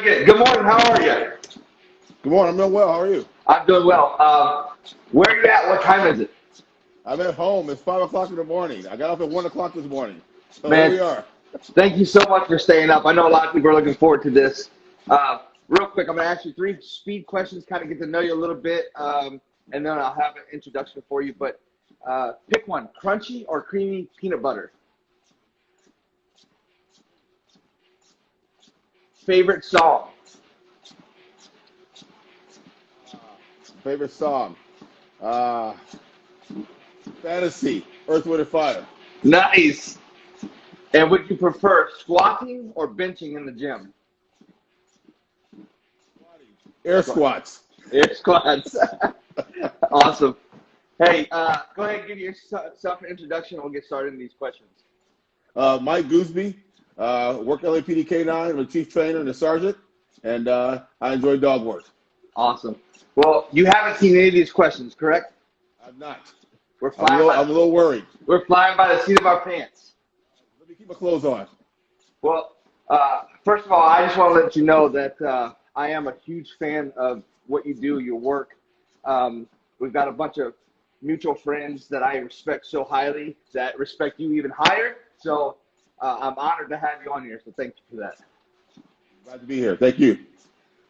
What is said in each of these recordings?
Good. Good morning. How are you? Good morning. I'm doing well. How are you? I'm doing well. Where are you at? What time is it? I'm at home. It's 5 o'clock in the morning. I got up at 1 o'clock this morning. So here Man, we are. thank you so much for staying up. I know a lot of people are looking forward to this. Real quick, I'm going to ask you three speed questions, kind of get to know you a little bit, and then I'll have an introduction for you. But pick one, crunchy or creamy peanut butter. Favorite song. Favorite song? Uh, Fantasy. Earth, Wind, and Fire. Nice. And would you prefer squatting or benching in the gym? Air squats. Air squats. Awesome. Hey, go ahead and give yourself an introduction and we'll get started in these questions. Mike Goosby. Work LAPD K9. I'm a chief trainer and a sergeant. And I enjoy dog work. Awesome. Well, you haven't seen any of these questions, correct? I'm not. We're flying I'm a little worried. We're flying by the seat of our pants. Let me keep my clothes on. Well, first of all, I just want to let you know that I am a huge fan of what you do, your work. We've got a bunch of mutual friends that I respect so highly that respect you even higher. So I'm honored to have you on here. So thank you for that. Glad to be here. Thank you.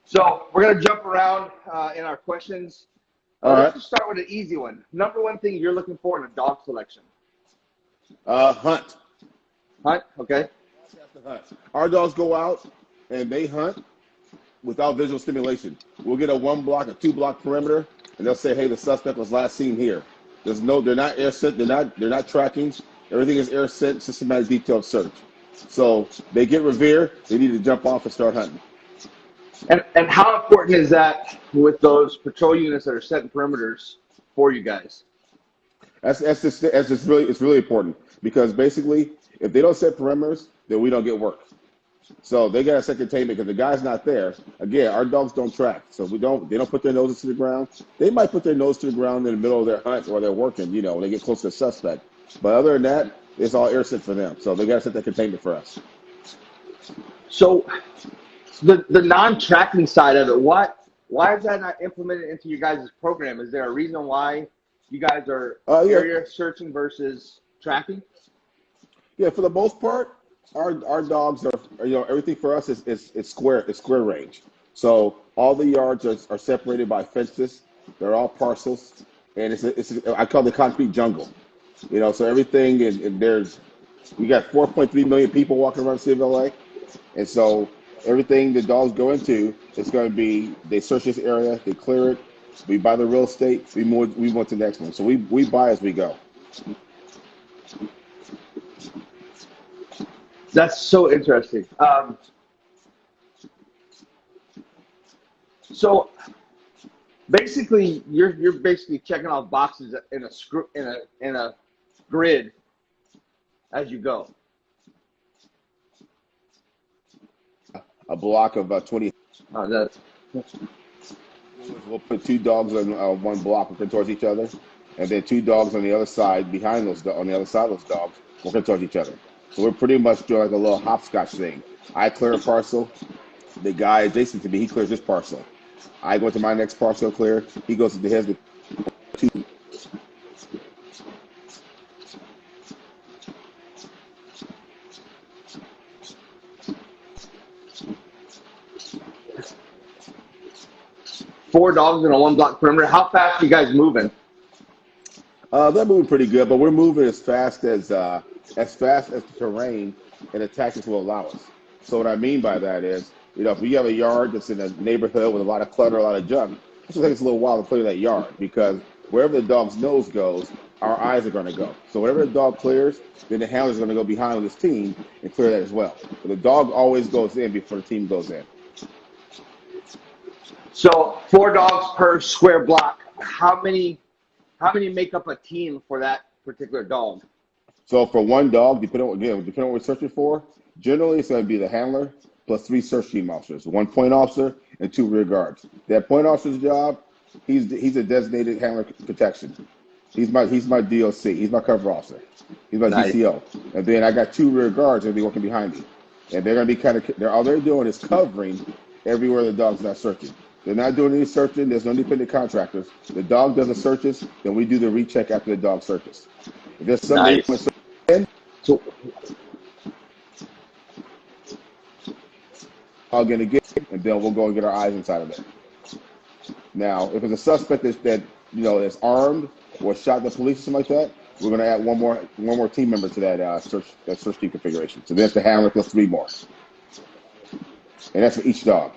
So we're going to jump around in our questions. All Let's right. just start with an easy one. Number one thing you're looking for in a dog selection? Hunt. Hunt, okay. Hunt. Our dogs go out and they hunt without visual stimulation. We'll get a 1 block, a 2 block perimeter, and they'll say, "Hey, the suspect was last seen here." They're not air scent, they're not tracking. Everything is air scent, systematic, detailed search. So they get revere. They need to jump off and start hunting. And how important is that with those patrol units that are setting perimeters for you guys? It's really important because basically, if they don't set perimeters, then we don't get work. So they got to set containment because the guy's not there. Again, our dogs don't track, so they don't put their noses to the ground. They might put their nose to the ground in the middle of their hunt or they're working, when they get close to the suspect. But other than that, it's all air scent for them. So they got to set that containment for us. So the non-tracking side of it, why is that not implemented into your guys' program? Is there a reason why you guys are area searching versus tracking? Yeah, for the most part, our dogs are everything for us is square range. So all the yards are separated by fences. They're all parcels, and I call it the concrete jungle. So everything and we got 4.3 million people walking around the city of LA, and so everything the dogs go into is going to be, they search this area, they clear it, we buy the real estate, we move to the next one. So we buy as we go. That's so interesting. So basically, you're basically checking off boxes in a grid as you go. A block of 20. We'll put 2 dogs on 1 block working towards each other, and then 2 dogs on the other side on the other side of those dogs working towards each other. So we're pretty much doing like a little hopscotch thing. I clear a parcel. The guy adjacent to me, he clears his parcel. I go to my next parcel clear. He goes to his. 2. 4 dogs in a 1 block perimeter. How fast are you guys moving? They're moving pretty good, but we're moving as fast as the terrain and the tactics will allow us. So what I mean by that is, if we have a yard that's in a neighborhood with a lot of clutter, a lot of junk, it's going to take us a little while to clear that yard because wherever the dog's nose goes, our eyes are going to go. So whatever the dog clears, then the handler's going to go behind with his team and clear that as well. But the dog always goes in before the team goes in. So 4 dogs per square block. How many make up a team for that particular dog? So for 1 dog, depending on what we're searching for, generally it's going to be the handler plus 3 search team officers, 1 point officer and 2 rear guards. That point officer's job, he's a designated handler protection. He's my DOC. He's my cover officer. He's my DCO. And then I got 2 rear guards that'll be working behind me. And they're going to be all they're doing is covering everywhere the dog's not searching. They're not doing any searching. There's no independent contractors. The dog does the searches, then we do the recheck after the dog searches. If there's something Nice. So, dog in again, and then we'll go and get our eyes inside of it. Now, if it's a suspect that that's armed or shot the police or something like that, we're going to add one more team member to that search team configuration. So there's the handler plus 3 more, and that's for each dog.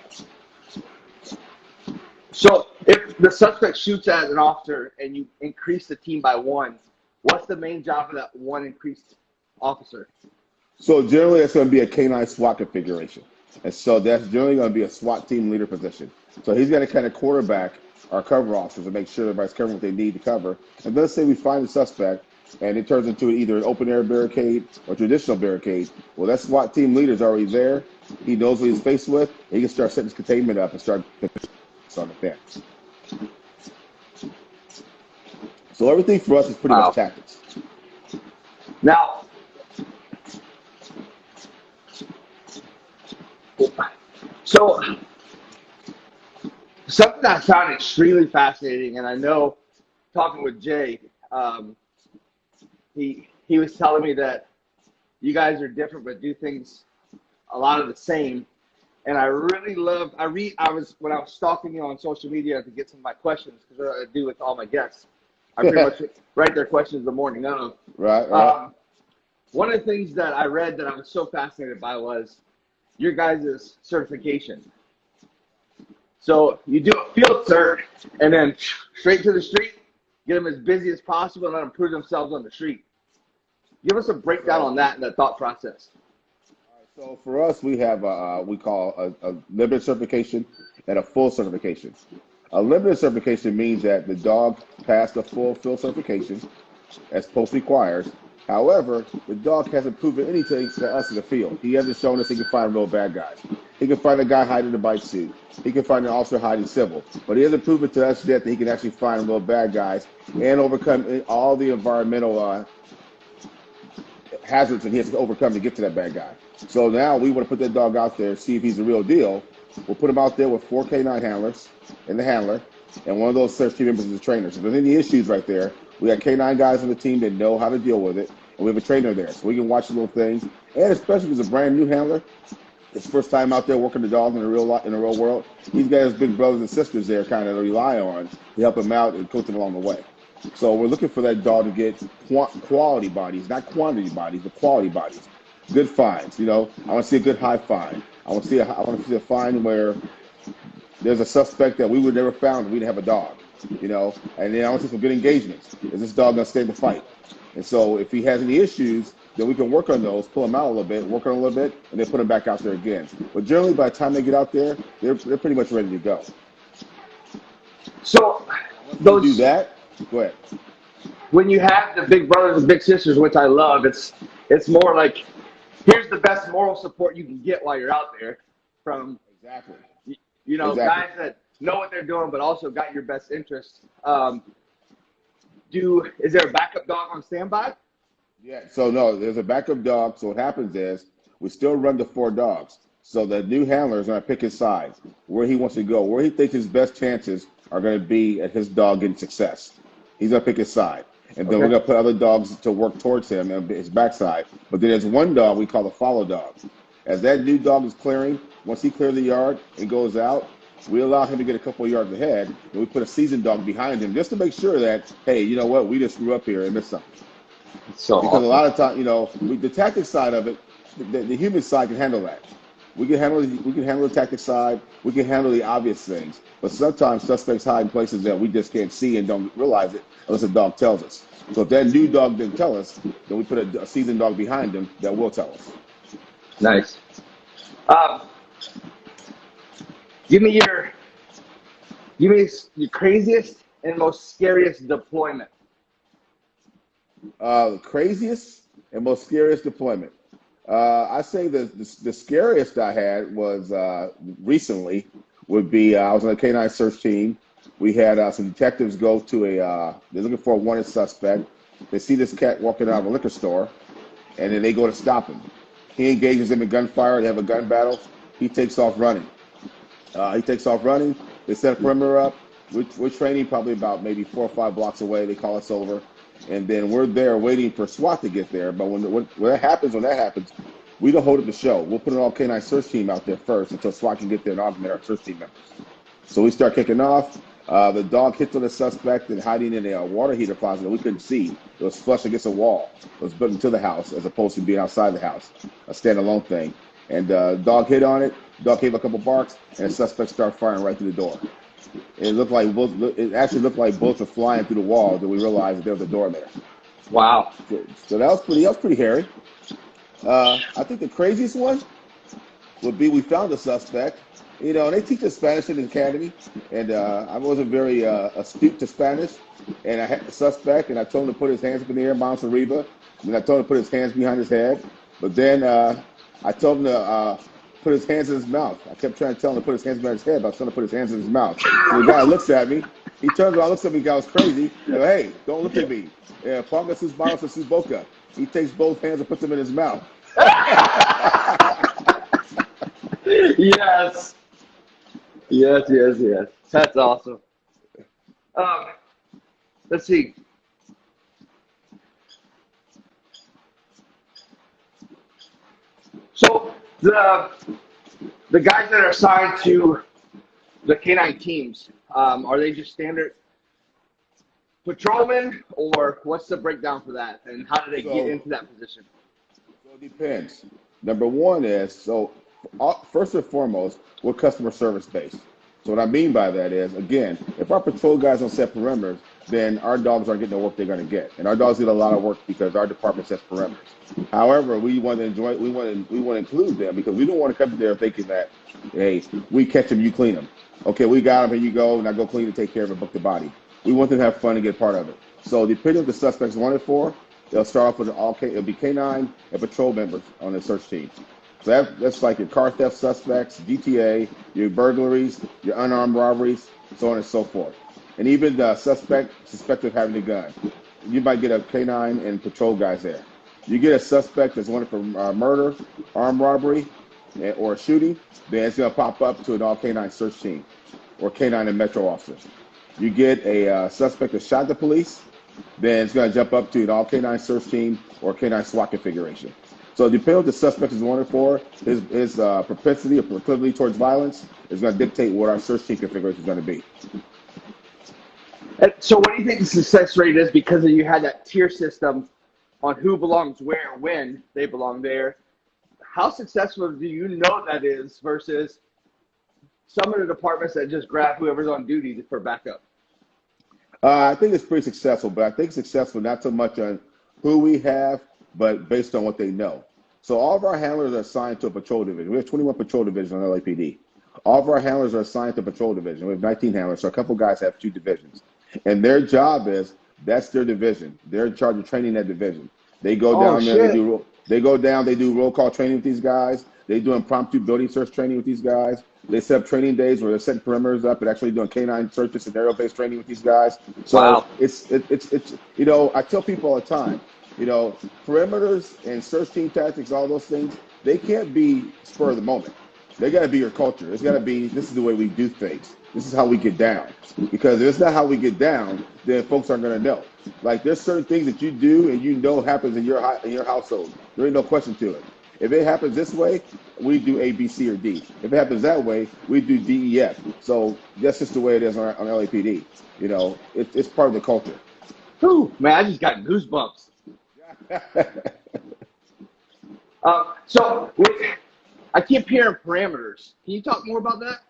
so if the suspect shoots at an officer and you increase the team by 1, what's the main job of that 1 increased officer? So generally, it's going to be a canine SWAT configuration, and so that's generally going to be a SWAT team leader position. So he's going to kind of quarterback our cover officers and make sure everybody's covering what they need to cover. And let's say we find the suspect, and it turns into either an open air barricade or traditional barricade. Well, that SWAT team leader is already there. He knows what he's faced with. And he can start setting his containment up and start on the fence. So everything for us is pretty much tactics. Now, so something I found extremely fascinating, and I know talking with Jay, he was telling me that you guys are different but do things a lot of the same. And I really love, when I was stalking you on social media to get some of my questions, because I do with all my guests, I pretty much write their questions the morning of. Right. One of the things that I read that I was so fascinated by was your guys' certification. So you do a field cert and then straight to the street, get them as busy as possible and let them prove themselves on the street. Give us a breakdown on that and that thought process. So for us, we have we call a limited certification and a full certification. A limited certification means that the dog passed a full field certification as post requires. However, the dog hasn't proven anything to us in the field. He hasn't shown us he can find real bad guys. He can find a guy hiding in a bike suit. He can find an officer hiding civil. But he hasn't proven to us yet that he can actually find real bad guys and overcome all the environmental hazards that he has to overcome to get to that bad guy. So now we want to put that dog out there, see if he's the real deal. We'll put him out there with 4 canine handlers and the handler, and one of those search team members is a trainer. So if there's any issues right there, we got canine guys on the team that know how to deal with it, and we have a trainer there. So we can watch the little things, and especially if it's a brand new handler, his first time out there working the dog in the real world, he's got his big brothers and sisters there kind of rely on to help him out and coach him along the way. So we're looking for that dog to get quality bodies, not quantity bodies, but quality bodies. Good finds, I want to see a good high find. I want to see a find where there's a suspect that we would never found if we didn't have a dog, and then I want to see some good engagements. Is this dog going to stay in the fight? And so if he has any issues, then we can work on those, pull them out a little bit, work on a little bit, and then put them back out there again. But generally, by the time they get out there, they're pretty much ready to go. So those do that. Go ahead. When you have the big brothers and big sisters, which I love, it's more like, here's the best moral support you can get while you're out there from exactly. Guys that know what they're doing, but also got your best interests. Is there a backup dog on standby? Yeah, so no, there's a backup dog. So what happens is we still run the 4 dogs. So the new handler is going to pick his side, where he wants to go, where he thinks his best chances are going to be at his dog getting success. He's going to pick his side. And then we're going to put other dogs to work towards him and his backside. But then there's one dog we call the follow dog. As that new dog is clearing, once he clears the yard and goes out, we allow him to get a couple of yards ahead, and we put a seasoned dog behind him just to make sure that, hey, you know what, we just screw up here and missed something. So because awesome. A lot of times, the tactic side of it, the human side can handle that. We can handle the tactic side. We can handle the obvious things. But sometimes suspects hide in places that we just can't see and don't realize it unless the dog tells us. So if that new dog didn't tell us, then we put a seasoned dog behind him that will tell us. Nice. Give me your craziest and most scariest deployment. Craziest and most scariest deployment. I say the scariest I had was recently would be I was on a canine search team. We had some detectives go to they're looking for a wanted suspect. They see this cat walking out of a liquor store, and then they go to stop him. He engages them in gunfire. They have a gun battle. He takes off running. He takes off running. They set a perimeter up. We're training probably about maybe 4 or 5 blocks away. They call us over, and then we're there waiting for SWAT to get there. But when that happens, we don't hold up the show. We'll put an all K9 search team out there first until SWAT can get there and augment our search team members. So we start kicking off. The dog hits on the suspect and hiding in a water heater closet that we couldn't see. It was flush against a wall. It was built into the house as opposed to being outside the house, a standalone thing. And dog hit on it. Dog gave a couple barks, and the suspect started firing right through the door. It actually looked like bullets were flying through the wall. Then we realized that there was a door there. Wow. So that was pretty hairy. I think the craziest one would be we found a suspect. You know, they teach us Spanish in the academy, and I wasn't very astute to Spanish. And I had the suspect, and I told him to put his hands up in the air, Mount Arriba. And I told him to put his hands behind his head. But then I told him to put his hands in his mouth. I kept trying to tell him to put his hands behind his head, but I was trying to put his hands in his mouth. So the guy looks at me. He turns around, looks at me, the guy was crazy. I go, hey, don't look at me. Ponga sus manos a su boca. He takes both hands and puts them in his mouth. Yes. Yes. That's awesome. Let's see. So the guys that are assigned to the K9 teams, are they just standard patrolmen, or what's the breakdown for that, and how do they get into that position? So it depends. Number one is, first and foremost, we're customer service based. So what I mean by that is, again, if our patrol guys don't set perimeters, then our dogs aren't getting the work they're going to get, and our dogs get a lot of work because our department sets perimeters. However, we want to include them because we don't want to come there thinking that, hey, we catch them, you clean them. Okay, we got them, here you go, now go clean and take care of it, book the body. We want them to have fun and get part of it. So depending on the suspects wanted for, they'll start off with it'll be K9 and patrol members on the search team. So that's like your car theft suspects, GTA, your burglaries, your unarmed robberies, so on and so forth. And even the suspect of having a gun. You might get a K9 and patrol guys there. You get a suspect that's wanted for murder, armed robbery, or shooting, then it's going to pop up to an all K9 search team or K9 and Metro officers. You get a suspect that shot the police, then it's going to jump up to an all K9 search team or K9 SWAT configuration. So depending on what the suspect is wanted for, his propensity or proclivity towards violence is going to dictate what our search team configuration is going to be. And so what do you think the success rate is, because you had that tier system on who belongs where, when they belong there? How successful do you know that is versus some of the departments that just grab whoever's on duty for backup? I think it's pretty successful, but I think it's successful not so much on who we have, but based on what they know. So all of our handlers are assigned to a patrol division. We have 21 patrol divisions on LAPD. All of our handlers are assigned to a patrol division. We have 19 handlers, so a couple guys have 2 divisions. And their job that's their division. They're in charge of training that division. They go down there, they do roll call training with these guys. They do impromptu building search training with these guys. They set up training days where they're setting perimeters up and actually doing K9 search and scenario-based training with these guys. So wow. It's you know, I tell people all the time, you know, perimeters and search team tactics, all those things, they can't be spur of the moment. They got to be your culture. It's got to be, this is the way we do things. This is how we get down. Because if it's not how we get down, then folks aren't going to know. Like, there's certain things that you do and you know happens in your household. There ain't no question to it. If it happens this way, we do A, B, C, or D. If it happens that way, we do D, E, F. So that's just the way it is on LAPD. You know, it's part of the culture. Whew, man, I just got goosebumps. I keep hearing parameters. Can you talk more about that?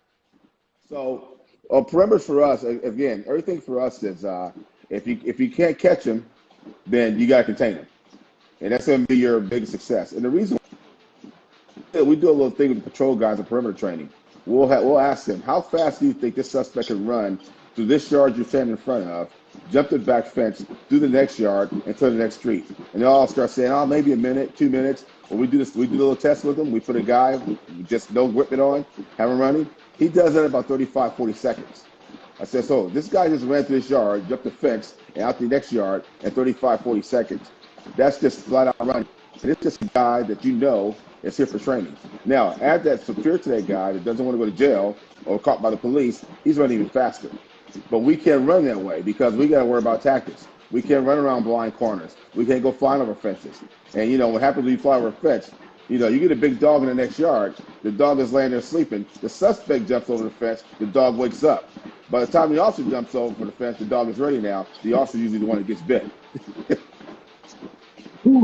So, perimeters for us, again, everything for us is if you can't catch them, then you got to contain them, and that's going to be your biggest success. And the reason we do a little thing with the patrol guys in perimeter training, we'll ask them, how fast do you think this suspect can run through this yard you're standing in front of, jump the back fence, through the next yard, and to the next street? And they all start saying, oh, maybe a minute, 2 minutes. Well, we do a little test with them. We put a guy, just no equipment on, have him running. He does that in about 35, 40 seconds. I said, so this guy just ran through this yard, jumped the fence, and out the next yard in 35, 40 seconds. That's just flat out running. And it's just a guy that you know It's here for training. Now, add that severe to that guy that doesn't want to go to jail or caught by the police, he's running even faster. But we can't run that way because we got to worry about tactics. We can't run around blind corners. We can't go flying over fences. And, you know, what happens when you fly over a fence, you know, you get a big dog in the next yard, the dog is laying there sleeping, the suspect jumps over the fence, the dog wakes up. By the time the officer jumps over the fence, the dog is ready now. The officer is usually the one that gets bit.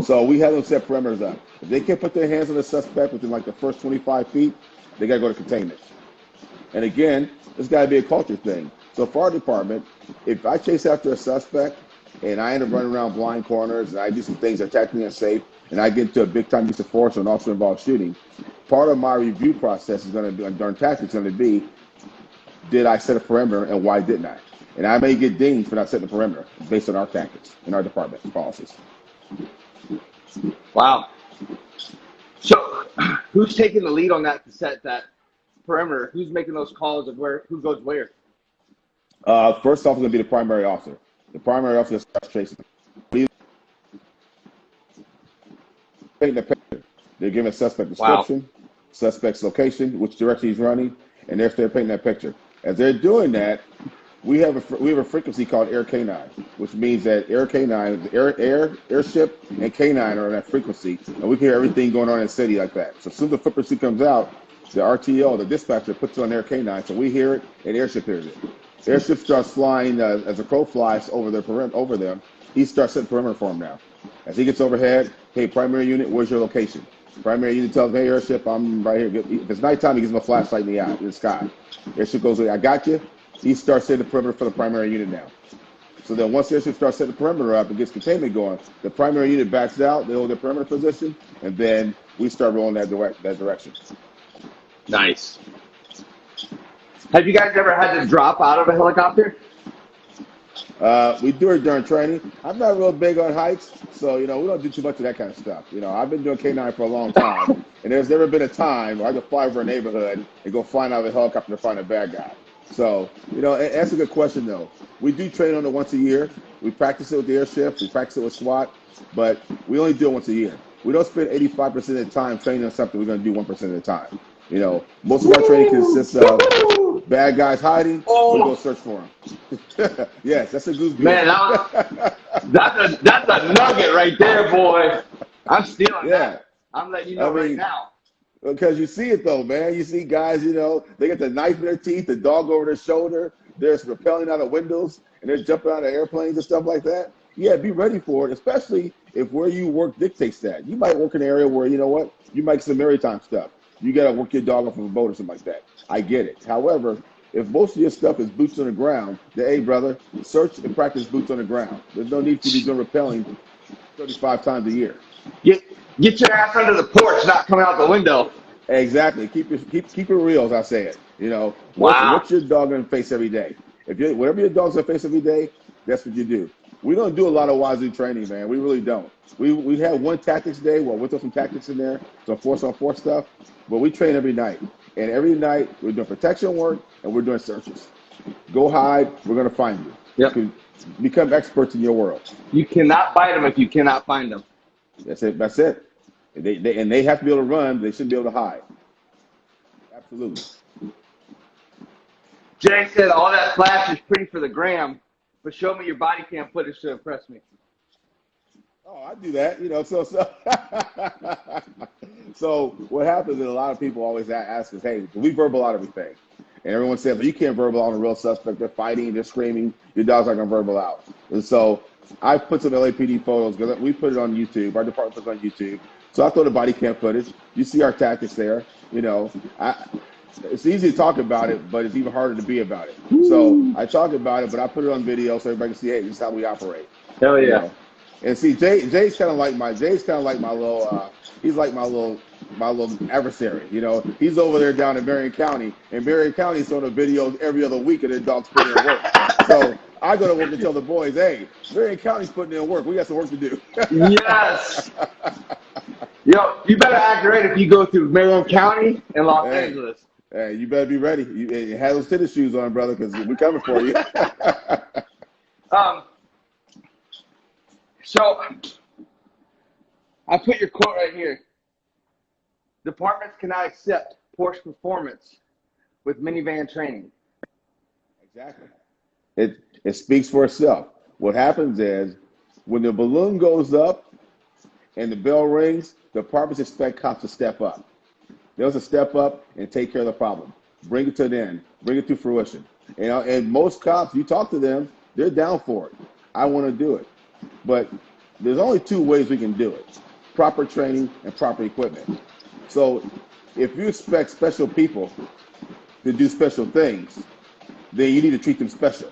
So we have them set perimeters up. If they can't put their hands on the suspect within like the first 25 feet, they got to go to containment. And again, it's got to be a culture thing. So for our department, if I chase after a suspect and I end up running around blind corners and I do some things that are tactically unsafe and I get into a big time use of force or an officer involved shooting, part of my review process is going to be, during tactics, going to be, did I set a perimeter and why didn't I? And I may get dinged for not setting a perimeter based on our tactics in our department policies. Wow. So who's taking the lead on that to set that perimeter? Who's making those calls of who goes where? First off is going to be the primary officer. The primary officer starts chasing. Painting the picture. They're giving a suspect description, suspect's location, which direction he's running, and they're painting that picture. As they're doing that, we have a frequency called air K9, which means that air K9, airship and K9 are on that frequency, and we can hear everything going on in the city like that. So as soon as the foot pursuit comes out, the RTO, the dispatcher, puts it on air K9, so we hear it, and airship hears it. Airship starts flying as a crow flies over them. He starts setting perimeter for him now. As he gets overhead, hey, primary unit, where's your location? Primary unit tells him, hey, airship, I'm right here. If it's nighttime, he gives him a flashlight in the sky. Airship goes, I got you. He starts setting the perimeter for the primary unit now. So then once the airship starts setting the perimeter up and gets containment going, the primary unit backs out, they hold their perimeter position, and then we start rolling that direction. Nice. Have you guys ever had to drop out of a helicopter? We do it during training. I'm not real big on heights, so, you know, we don't do too much of that kind of stuff. You know, I've been doing K9 for a long time, and there's never been a time where I could fly over a neighborhood and go flying out of a helicopter to find a bad guy. So, you know, that's a good question, though. We do train on it once a year. We practice it with the airship. We practice it with SWAT, but we only do it once a year. We don't spend 85% of the time training on something we're going to do 1% of the time. You know, most of our training consists of bad guys hiding. We go search for them. Yes, that's a Goosby. Man, that's a nugget right there, boy. I'm stealing that. I'm letting you know right now. Because you see it, though, man. You see guys, you know, they get the knife in their teeth, the dog over their shoulder. They're rappelling out of windows, and they're jumping out of airplanes and stuff like that. Yeah, be ready for it, especially if where you work dictates that. You might work in an area where, you know what, you might get some maritime stuff. You got to work your dog off of a boat or something like that. I get it. However, if most of your stuff is boots on the ground, then, hey, brother, search and practice boots on the ground. There's no need for you to be doing rappelling 35 times a year. Get your ass under the porch, not coming out the window. Exactly. Keep it real, as I say it. You know, what's your dog going to face every day? Whatever your dog's going to face every day, that's what you do. We don't do a lot of wazoo training, man. We really don't. We have one tactics day where we'll throw some tactics in there, some force-on-force stuff, but we train every night. And every night we're doing protection work and we're doing searches. Go hide, we're going to find you. Yep. You can become experts in your world. You cannot bite them if you cannot find them. That's it. They have to be able to run. They shouldn't be able to hide. Absolutely. Jay said all that flash is pretty for the gram, but show me your body cam footage to impress me. Oh, I do that, you know. So what happens is a lot of people always ask us, hey, do we verbal out everything? And everyone says, well, you can't verbal out on a real suspect. They're fighting, they're screaming. Your dog's not going to verbal out. And so I put some LAPD photos because we put it on YouTube. Our department puts it on YouTube. So I throw the body cam footage. You see our tactics there. You know, it's easy to talk about it, but it's even harder to be about it. So I talk about it, but I put it on video so everybody can see, hey, this is how we operate. Hell yeah. You know? And see, Jay's kind of like my little, he's like my little adversary. You know, he's over there down in Marion County, and Marion County's showing the videos every other week of their dogs putting in work. So I go to work and tell the boys, hey, Marion County's putting in work. We got some work to do. Yes. Yo, you better act right if you go through Marion County and Los Angeles. Hey, you better be ready. You have those tennis shoes on, brother, because we're coming for you. So I put your quote right here. Departments cannot accept Porsche performance with minivan training. Exactly. It speaks for itself. What happens is when the balloon goes up and the bell rings, the departments expect cops to step up. They'll just step up and take care of the problem. Bring it to an end. Bring it to fruition. And most cops, you talk to them, they're down for it. I want to do it. But there's only two ways we can do it: proper training and proper equipment. So if you expect special people to do special things, then you need to treat them special.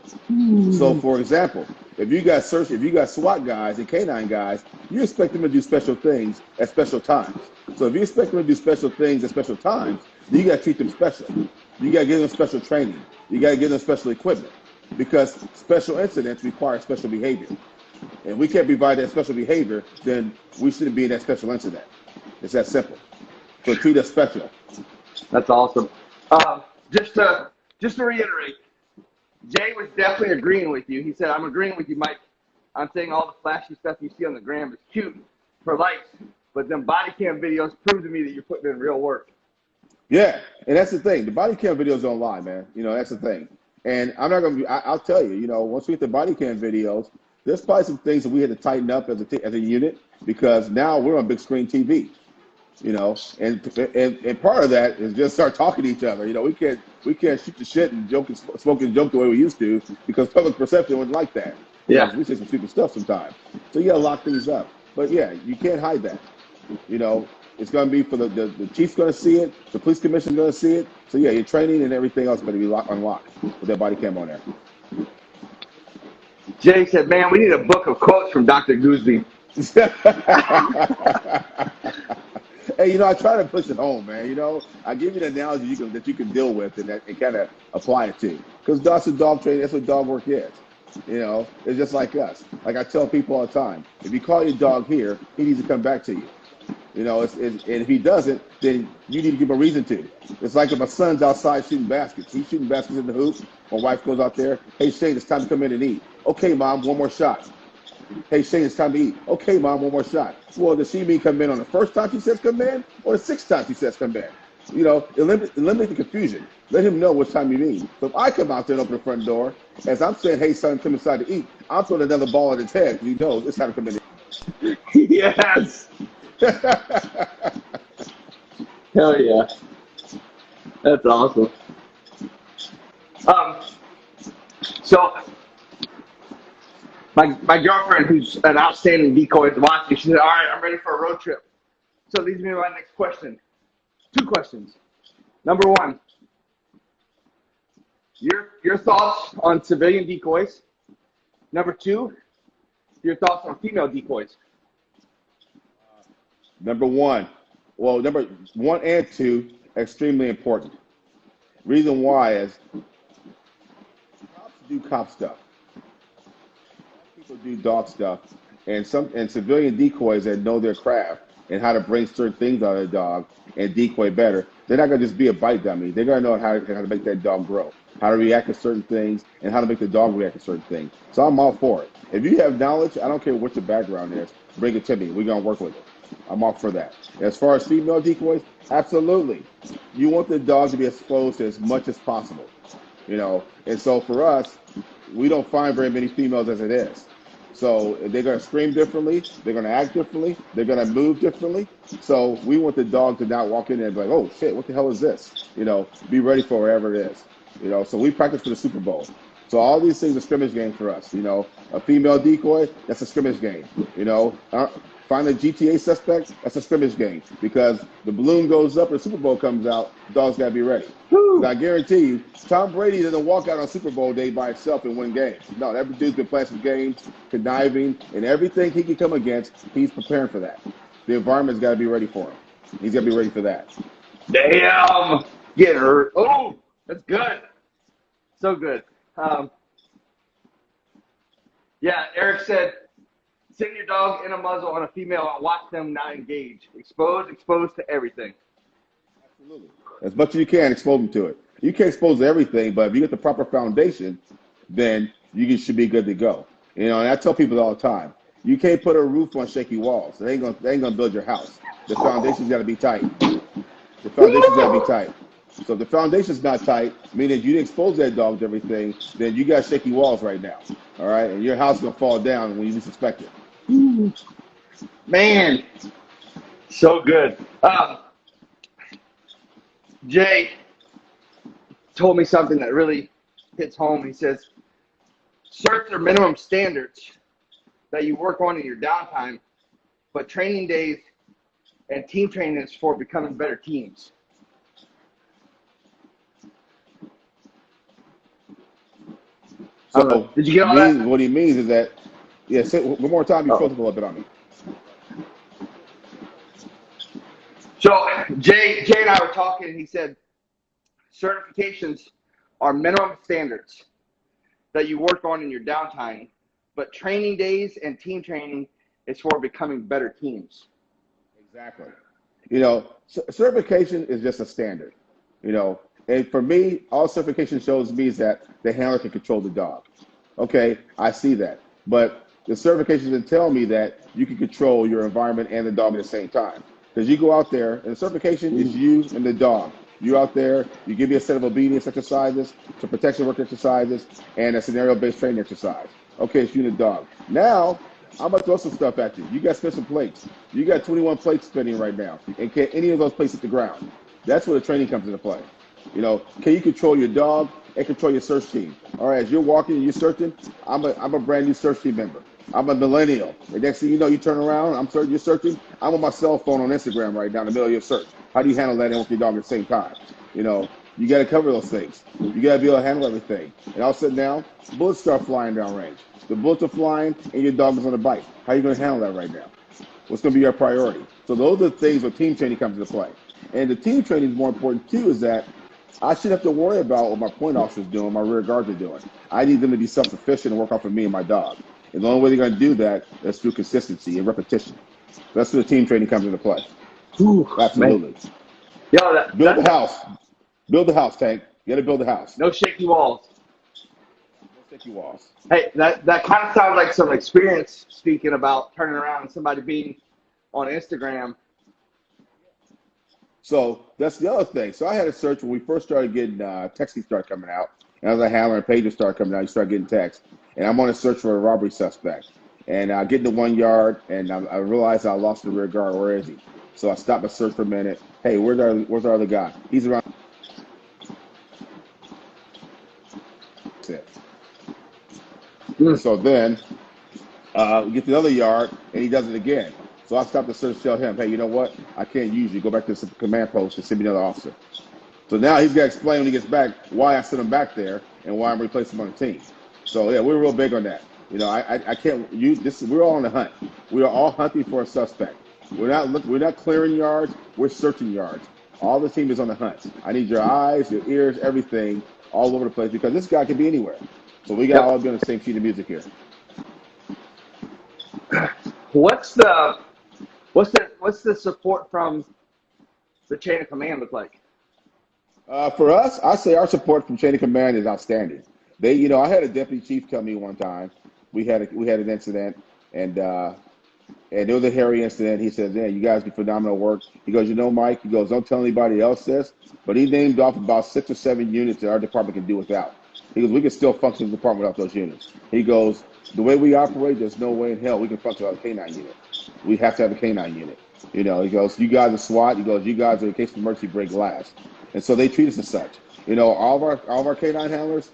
So, for example, if you got SWAT guys and K9 guys, you expect them to do special things at special times. So if you expect them to do special things at special times, then you got to treat them special. You got to give them special training. You got to give them special equipment, because special incidents require special behavior. And if we can't provide that special behavior, then we shouldn't be in that special incident. It's that simple. So treat us special. That's awesome. Just to reiterate, Jay was definitely agreeing with you. He said, "I'm agreeing with you, Mike. I'm saying all the flashy stuff you see on the gram is cute for likes, but them body cam videos prove to me that you're putting in real work." Yeah, and that's the thing. The body cam videos don't lie, man. That's the thing. And I'm not gonna. I'll tell you. Once we get the body cam videos, there's probably some things that we had to tighten up as a unit, because now we're on big screen TV. And part of that is just start talking to each other. We can't shoot the shit and smoke and joke the way we used to, because public perception wasn't like that. Yeah, we say some stupid stuff sometimes. So you gotta lock things up. But yeah, you can't hide that. It's gonna be for the chief's gonna see it, the police commission's gonna see it. So yeah, your training and everything else is gonna be unlocked with that body cam on there. Jay said, "Man, we need a book of quotes from Dr. Goosby." Hey, I try to push it home, man. I give you the analogy that you can deal with and kind of apply it to. Because that's what dog training, that's what dog work is. It's just like us. Like I tell people all the time, if you call your dog here, he needs to come back to you. And if he doesn't, then you need to give him a reason to. It's like if my son's outside shooting baskets. He's shooting baskets in the hoop. My wife goes out there. "Hey, Shane, it's time to come in and eat." "Okay, Mom, one more shot." "Hey, Shane, it's time to eat." "Okay, Mom, one more shot." Well, does she mean come in on the first time she says come in, or the sixth time she says come in? Eliminate the confusion. Let him know which time you mean. So if I come out there and open the front door, as I'm saying, "Hey, son, come inside to eat," I'm throwing another ball at his head, because he knows it's time to come in. Yes. Hell yeah. That's awesome. So my girlfriend, who's an outstanding decoy, is watching. She said, "All right, I'm ready for a road trip." So leads me to my next question. 2 questions. Number 1, your thoughts on civilian decoys. Number 2, your thoughts on female decoys. Number 1 and 2, extremely important. Reason why is cops do cop stuff. People do dog stuff, and civilian decoys that know their craft and how to bring certain things out of a dog and decoy better. They're not gonna just be a bite dummy. They're gonna know how to make that dog grow, how to react to certain things, and how to make the dog react to certain things. So I'm all for it. If you have knowledge, I don't care what your background is, bring it to me. We're gonna work with it. I'm all for that. As far as female decoys, absolutely. You want the dog to be exposed to as much as possible. And so for us, we don't find very many females as it is. So they're going to scream differently. They're going to act differently. They're going to move differently. So we want the dog to not walk in there and be like, "Oh, shit, what the hell is this?" Be ready for wherever it is. So we practice for the Super Bowl. So all these things are scrimmage games for us. A female decoy, that's a scrimmage game. Find a GTA suspect, that's a scrimmage game. Because the balloon goes up and the Super Bowl comes out, the dog's got to be ready. I guarantee you, Tom Brady doesn't walk out on Super Bowl day by himself and win games. No, that dude's been playing some games, conniving, and everything he can come against, he's preparing for that. The environment's got to be ready for him. He's got to be ready for that. Damn! Get hurt. Oh, that's good. So good. Yeah, Eric said, "Send your dog in a muzzle on a female and watch them not engage. Exposed to everything." Absolutely. As much as you can, expose them to it. You can't expose everything, but if you get the proper foundation, then you should be good to go. And I tell people all the time, you can't put a roof on shaky walls. They ain't gonna build your house. The foundation's got to be tight. The foundation's got to be tight. So if the foundation's not tight, meaning you didn't expose that dog to everything, then you got shaky walls right now. All right, and your house is gonna fall down when you least expect it. Man, so good. Jay told me something that really hits home. He says, certs are minimum standards that you work on in your downtime, but training days and team training is for becoming better teams. So did you get all that? what he means is that, yeah, say one more time, you focus a little bit on me. So Jay and I were talking, and he said certifications are minimum standards that you work on in your downtime, but training days and team training is for becoming better teams. Exactly. You know, certification is just a standard. You know, and for me, all certification shows me is that the handler can control the dog. Okay, I see that. But the certification doesn't tell me that you can control your environment and the dog at the same time. Because you go out there, and the certification is you and the dog. You out there, you give me a set of obedience exercises, some protection work exercises, and a scenario-based training exercise. Okay, it's you and the dog. Now, I'm going to throw some stuff at you. You got to spin some plates. You got 21 plates spinning right now. And can any of those plates hit the ground? That's where the training comes into play. You know, can you control your dog and control your search team? All right, as you're walking and you're searching, I'm a brand new search team member. I'm a millennial. The next thing you know, you turn around, you're searching. I'm on my cell phone on Instagram right now in the middle of your search. How do you handle that and with your dog at the same time? You know, you got to cover those things. You got to be able to handle everything. And all of a sudden now, bullets start flying downrange. The bullets are flying and your dog is on the bite. How are you going to handle that right now? What's going to be your priority? So those are the things where team training comes into play. And the team training is more important too, is that I shouldn't have to worry about what my point officers doing, my rear guards are doing. I need them to be self-sufficient and work off of me and my dog. And the only way they're going to do that is through consistency and repetition. That's where the team training comes into play. Ooh, absolutely. Yo, build the house. Build the house, Tank. You got to build the house. No shaky walls. No shaky walls. Hey, that kind of sounds like some experience speaking about turning around and somebody being on Instagram. So that's the other thing. So I had a search when we first started getting texting started coming out. And as a handler and pages started coming out, you start getting text. And I'm on a search for a robbery suspect. And I get into 1 yard, and I realized I lost the rear guard. Where is he? So I stopped my search for a minute. Hey, where's our other guy? He's around. That's it. So then we get to the other yard, and he does it again. So I stopped the search, tell him, hey, you know what? I can't use you. Go back to the command post and send me another officer. So now he's got to explain when he gets back why I sent him back there and why I'm replacing him on the team. So, yeah, we're real big on that. You know, I can't use this. We're all on the hunt. We are all hunting for a suspect. We're not clearing yards. We're searching yards. All the team is on the hunt. I need your eyes, your ears, everything all over the place because this guy can be anywhere. So we got all be on the same sheet of music here. What's the support from the chain of command look like? For us, I say our support from chain of command is outstanding. They, you know, I had a deputy chief tell me one time we had an incident, and it was a hairy incident. He says, "Yeah, you guys do phenomenal work." He goes, "You know, Mike," he goes, "Don't tell anybody else this," but he named off about 6 or 7 units that our department can do without. He goes, "We can still function as a department without those units." He goes, "The way we operate, there's no way in hell we can function without a K9 unit. We have to have a K9 unit." You know, he goes, "You guys are SWAT." He goes, "You guys are in case of emergency break glass," and so they treat us as such. You know, all of our K9 handlers,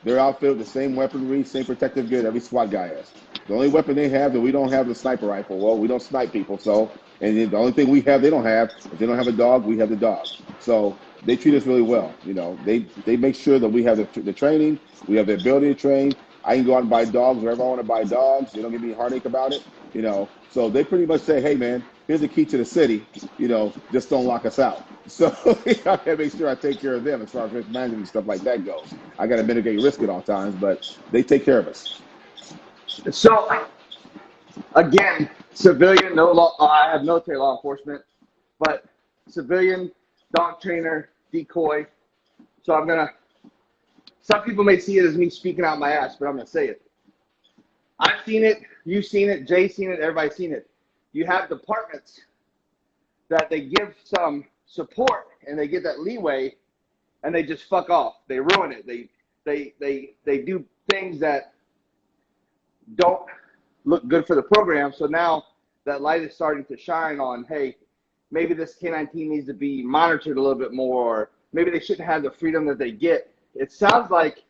they're outfitted with the same weaponry, same protective gear every SWAT guy has. The only weapon they have that we don't have is the sniper rifle. Well, we don't snipe people, so, and the only thing we have they don't have, if they don't have a dog, we have the dog. So they treat us really well. You know, they make sure that we have the training, we have the ability to train. I can go out and buy dogs wherever I want to buy dogs. They don't give me a heartache about it. You know, so they pretty much say, "Hey, man, here's the key to the city. You know, just don't lock us out." So I got to make sure I take care of them as far as risk management and stuff like that goes. I got to mitigate risk at all times, but they take care of us. So, again, civilian, no law. I have military law enforcement, but civilian, dog trainer, decoy. So I'm gonna. Some people may see it as me speaking out my ass, but I'm gonna say it. I've seen it. You've seen it. Jay's seen it. Everybody's seen it. You have departments that they give some support and they get that leeway, and they just fuck off. They ruin it. They do things that don't look good for the program. So now that light is starting to shine on, hey, maybe this K-9 team needs to be monitored a little bit more, or maybe they shouldn't have the freedom that they get. It sounds like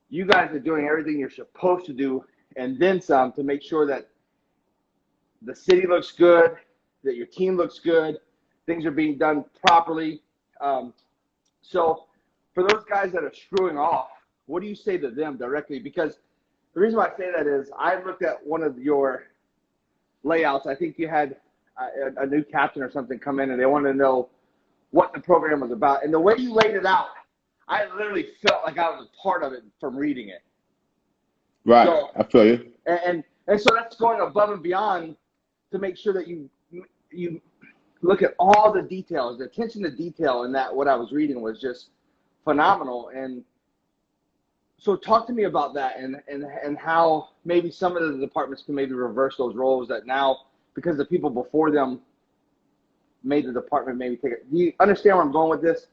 you guys are doing everything you're supposed to do and then some to make sure that the city looks good, that your team looks good, things are being done properly. So for those guys that are screwing off, what do you say to them directly? Because the reason why I say that is I looked at one of your layouts. I think you had a new captain or something come in, and they wanted to know what the program was about. And the way you laid it out, I literally felt like I was a part of it from reading it. Right, so, I feel you. And so that's going above and beyond to make sure that you look at all the details. The attention to detail in that, what I was reading was just phenomenal. And so talk to me about that and how maybe some of the departments can maybe reverse those roles that now, because the people before them made the department maybe take it. Do you understand where I'm going with this?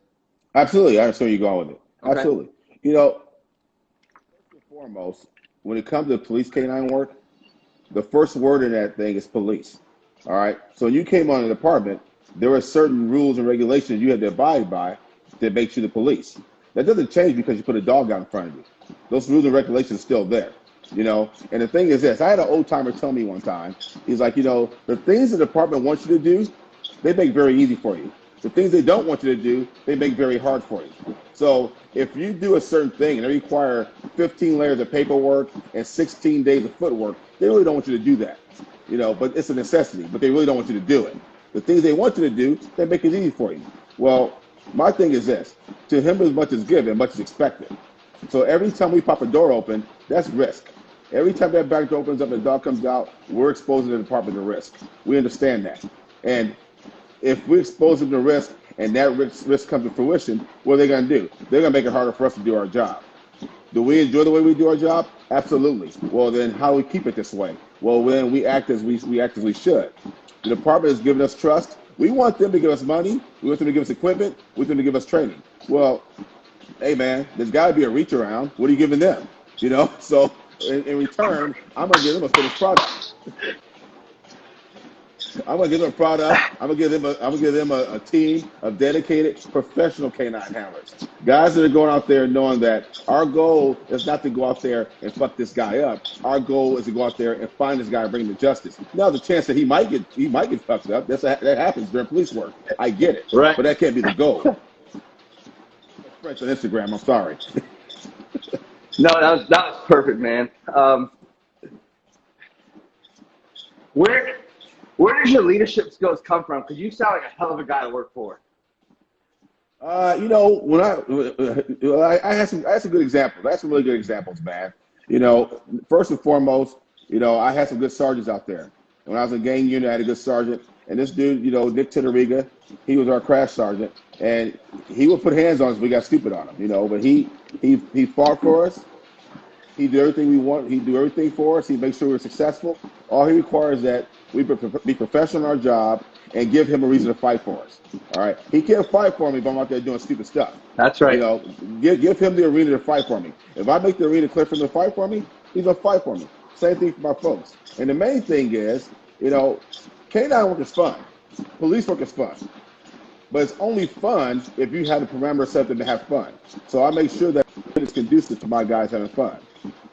Absolutely, I understand where you're going with it. Okay. Absolutely. You know, first and foremost, when it comes to police K-9 work, the first word in that thing is police. All right. So when you came on the department, there were certain rules and regulations you had to abide by that makes you the police. That doesn't change because you put a dog out in front of you. Those rules and regulations are still there. You know, and the thing is this, I had an old timer tell me one time, he's like, you know, the things the department wants you to do, they make very easy for you. The things they don't want you to do, they make very hard for you. So if you do a certain thing and they require 15 layers of paperwork and 16 days of footwork, they really don't want you to do that. You know, but it's a necessity, but they really don't want you to do it. The things they want you to do, they make it easy for you. Well, my thing is this, to him as much is given, much is expected. So every time we pop a door open, that's risk. Every time that back door opens up and the dog comes out, we're exposing the department to risk. We understand that. And if we expose them to risk and that risk comes to fruition, what are they going to do? They're going to make it harder for us to do our job. Do we enjoy the way we do our job? Absolutely. Well, then how do we keep it this way? Well, then we act as we should. The department has given us trust. We want them to give us money. We want them to give us equipment. We want them to give us training. Well, hey, man, there's got to be a reach around. What are you giving them? You know, so in return, I'm going to give them a finished product. I'm gonna give them a product. I'm gonna give them a team of dedicated professional K-9 handlers, guys that are going out there knowing that our goal is not to go out there and fuck this guy up. Our goal is to go out there and find this guy and bring him to justice. Now, the chance that he might get fucked up, that happens during police work. I get it, right? But that can't be the goal. Friends on Instagram. I'm sorry. No, that was perfect, man. Where does your leadership skills come from? Because you sound like a hell of a guy to work for. You know, when I had some good examples. I had some really good examples, man. You know, first and foremost, you know, I had some good sergeants out there. When I was in gang unit, I had a good sergeant. And this dude, you know, Nick Titteriga, he was our crash sergeant. And he would put hands on us if we got stupid on him, you know. But he fought for us. He did everything we want. He do everything for us. He makes sure we're successful. All he requires is that we be professional in our job and give him a reason to fight for us. All right. He can't fight for me if I'm out there doing stupid stuff. That's right. You know, give him the arena to fight for me. If I make the arena clear for him to fight for me, he's gonna fight for me. Same thing for my folks. And the main thing is, you know, K-9 work is fun. Police work is fun. But it's only fun if you have the parameter set them to have fun. So I make sure that it's conducive to my guys having fun.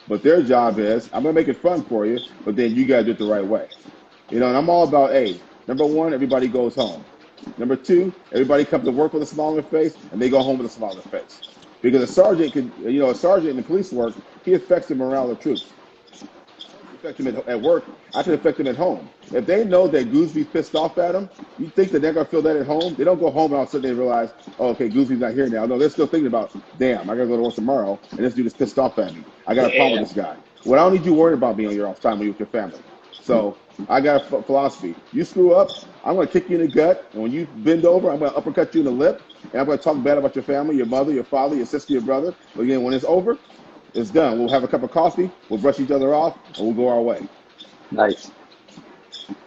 But their job is, I'm going to make it fun for you, but then you got to do it the right way. You know, and I'm all about, hey, number one, everybody goes home. Number two, everybody comes to work with a smile on their face, and they go home with a smile on their face. Because a sergeant in the police work, he affects the morale of the troops. I can affect them at work, I can affect them at home. If they know that Goosby's pissed off at them, you think that they're going to feel that at home? They don't go home and all of a sudden they realize, oh, okay, Goosby's not here now. No, they're still thinking about, damn, I got to go to work tomorrow, and this dude is pissed off at me. I got a problem with this guy. Well, I don't need you worrying about me on your off time when you're with your family. So I got a philosophy. You screw up, I'm going to kick you in the gut, and when you bend over, I'm going to uppercut you in the lip, and I'm going to talk bad about your family, your mother, your father, your sister, your brother. But again, when it's over, it's done. We'll have a cup of coffee, we'll brush each other off, and we'll go our way. Nice.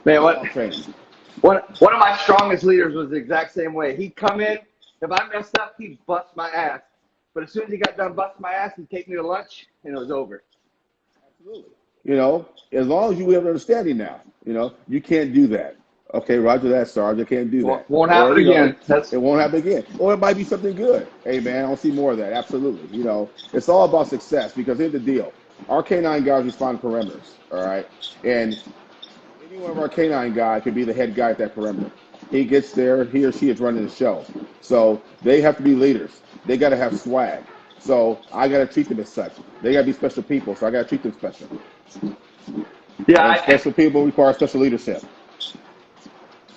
Man, what? Training. One of my strongest leaders was the exact same way. He'd come in, if I messed up, he'd bust my ass. But as soon as he got done busting my ass, he'd take me to lunch, and it was over. Absolutely. As long as you have an understanding now, you can't do that. Okay, Roger that, Sarge. I can't do that. Won't happen again. It won't happen again. Or it might be something good. Hey, man, I don't see more of that. Absolutely. It's all about success because here's the deal. Our K9 guys respond to perimeters, all right? And any one of our K9 guys could be the head guy at that perimeter. He gets there, he or she is running the show. So they have to be leaders. They got to have swag. So I got to treat them as such. They got to be special people, so I got to treat them special. Yeah, special people require special leadership.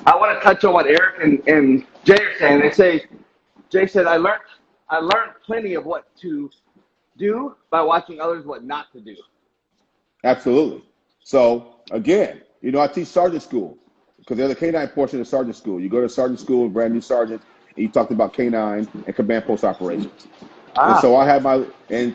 I want to touch on what Eric and Jay are saying. Jay said, I learned plenty of what to do by watching others what not to do. Absolutely. So again, I teach sergeant school because they're the K9 portion of sergeant school. You go to sergeant school, brand new sergeant, and you talked about K9 and command post operations. And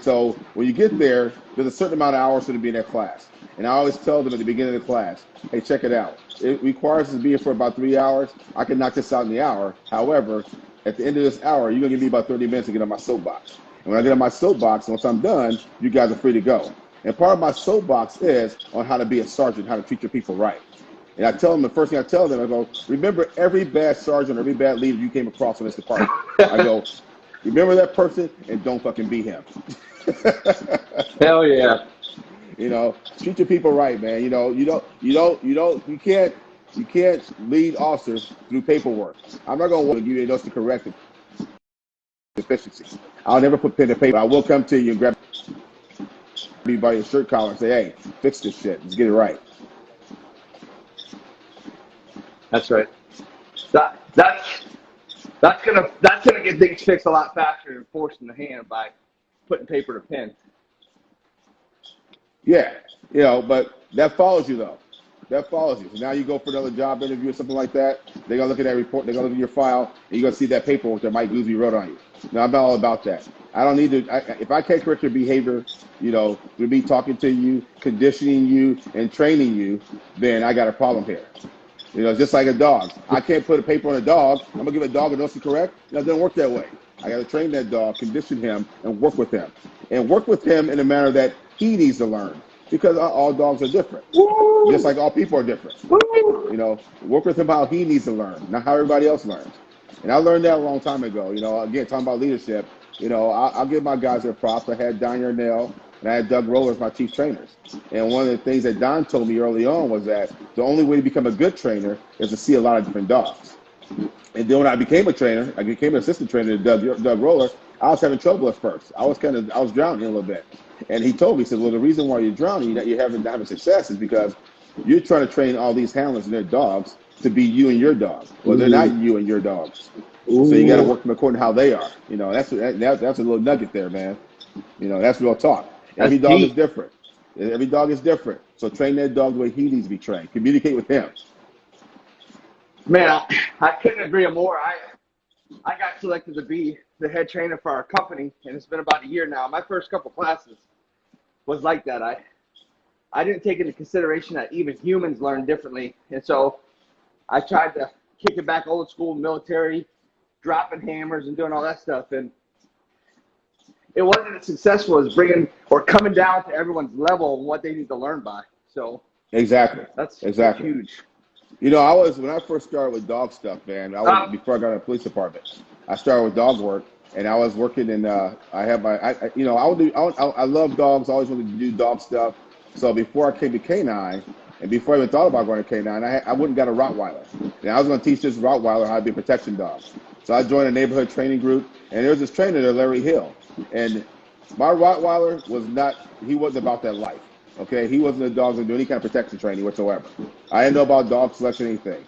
so when you get there, there's a certain amount of hours to be in that class. And I always tell them at the beginning of the class, hey, check it out. It requires us to be here for about 3 hours. I can knock this out in the hour. However, at the end of this hour, you're going to give me about 30 minutes to get on my soapbox. And when I get on my soapbox, once I'm done, you guys are free to go. And part of my soapbox is on how to be a sergeant, how to treat your people right. And I tell them, the first thing I tell them, I go, remember every bad sergeant, every bad leader you came across in this department. I go, remember that person and don't fucking be him. Hell yeah. Treat your people right, man. You can't lead officers through paperwork. I'm not going to give you those to correct deficiencies. I'll never put pen to paper. I will come to you and grab you by your shirt collar and say, hey, fix this shit. Let's get it right. That's right. That's gonna get things fixed a lot faster than forcing the hand by putting paper to pen. Yeah, but that follows you though. That follows you. So now you go for another job interview or something like that. They're gonna look at that report. They're gonna look at your file, and you're gonna see that paperwork that Mike Goosby wrote on you. Now I'm not all about that. I don't need to. If I can't correct your behavior, through me talking to you, conditioning you, and training you, then I got a problem here. Just like a dog. I can't put a paper on a dog. I'm gonna give a dog a notice to correct. It doesn't work that way. I got to train that dog, condition him, and work with him, in a manner that he needs to learn. Because all dogs are different, just like all people are different. Work with him how he needs to learn, not how everybody else learns. And I learned that a long time ago. Again, talking about leadership, I'll give my guys their props. I had Don Yarnell and I had Doug Roller as my chief trainers. And one of the things that Don told me early on was that the only way to become a good trainer is to see a lot of different dogs. And then when I became a trainer, I became an assistant trainer to Doug Roller. I was having trouble at first. I was drowning a little bit. And he told me, he said, well, the reason why you're drowning, that you're having success is because you're trying to train all these handlers and their dogs to be you and your dog. Well, they're not you and your dogs. So you got to work them according to how they are. That's a little nugget there, man. That's real talk. Every dog is different. Every dog is different. So train that dog the way he needs to be trained. Communicate with him. Man, I couldn't agree more. I got selected to be the head trainer for our company, and it's been about a year now. My first couple classes was like that. I didn't take into consideration that even humans learn differently, and so I tried to kick it back old school military, dropping hammers and doing all that stuff, and it wasn't as successful as bringing or coming down to everyone's level and what they need to learn by. So exactly, that's huge. When I first started with dog stuff, man. Before I got in the police department, I started with dog work, and I was working in. I love dogs. I always wanted to do dog stuff. So before I came to K9, and before I even thought about going to K9, I went and got a Rottweiler, and I was going to teach this Rottweiler how to be a protection dog. So I joined a neighborhood training group, and there was this trainer there, Larry Hill, and my Rottweiler wasn't about that life. Okay, he wasn't a dog that do any kind of protection training whatsoever. I didn't know about dog selection, anything,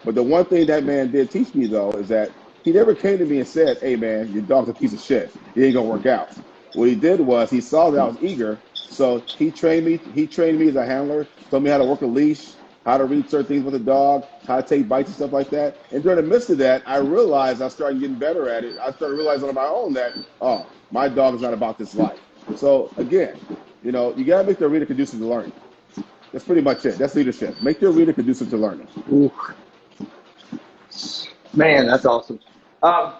But the one thing that man did teach me though is that he never came to me and said, "Hey man, your dog's a piece of shit. He ain't gonna work out." What he did was he saw that I was eager, so he trained me. He trained me as a handler, told me how to work a leash, how to read certain things with a dog, how to take bites and stuff like that. And during the midst of that, I realized I started getting better at it. I started realizing on my own that, my dog is not about this life. So again, you got to make the arena conducive to learning. That's pretty much it. That's leadership. Make the arena conducive to learning. Ooh, Man, that's awesome. Um,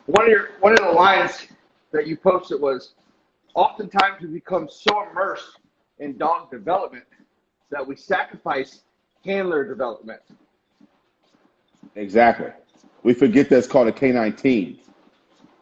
one of the lines that you posted was, oftentimes we become so immersed in dog development that we sacrifice handler development. Exactly. We forget that's called a canine team.